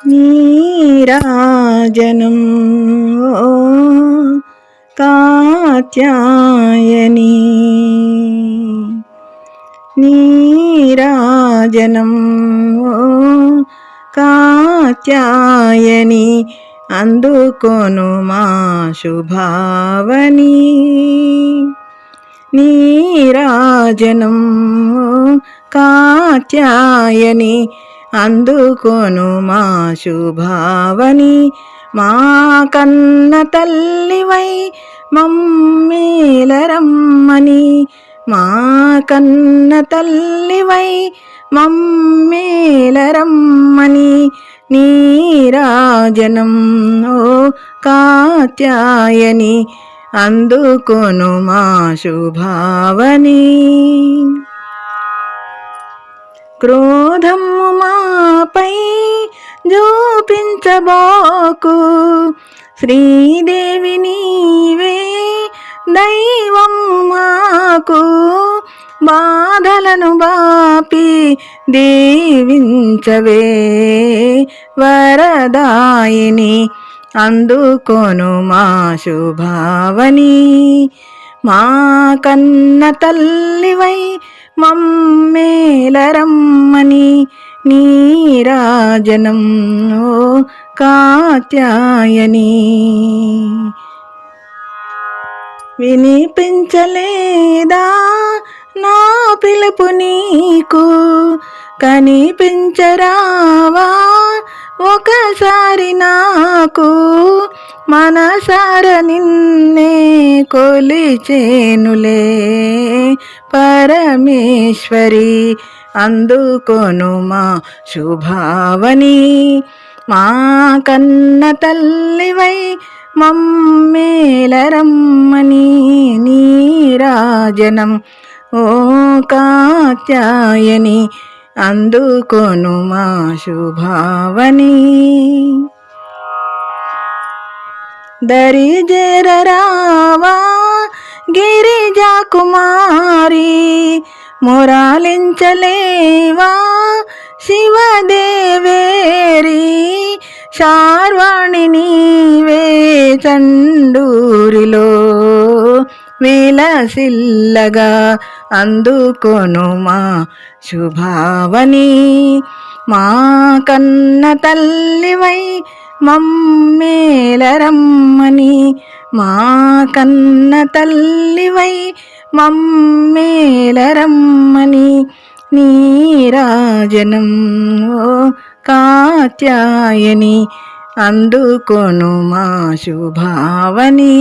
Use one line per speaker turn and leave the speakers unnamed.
నీరాజనం ఓ కాత్యాయని నీరాజనం ఓ కాత్యాయని అందుకొను మా శుభావని నీరాజనం ఓ కాత్యాయని అందుకొను మా శుభావని మా కన్న తల్లివై మమ్మేలరమ్మని మా కన్న తల్లివై మమ్మేలరమ్మని నీరాజనం ఓ కాత్యాయని అందుకొను మా శుభావని క్రోధము మాపై జోపించబోకు శ్రీదేవి నీవే దైవం మాకు బాధలను బాపి దీవించవే వరదాయిని అందుకొను మా శుభావని మా కన్న తల్లివై మమ్మేలరమ్మని నీరాజనం ఓ కాత్యాయని వినిపించలేదా నా పిలుపు నీకు కనిపించరావా ఒకసారి నాకు మనసార నిన్నే కొలిచేనులే పరమేశ్వరి అందుకొను మా శుభావని మా కన్న తల్లివై మమ్మేలరమ్మని నీరాజనం ఓ కాత్యాయని అందుకొను మా శుభావని దరిజేరరావా గిరిజా కుమారి మొరాలించలేవా శివదేవేరి శార్వాణి నీవే చండూరిలో విలసిల్లగా అందుకొను మా శుభావని మా కన్న తల్లివై మమ్మేలరమ్మని మా కన్న తల్లివై మమ్మేలరమ్మని నీరాజనం ఓ కాత్యాయని అందుకొను మా శుభావని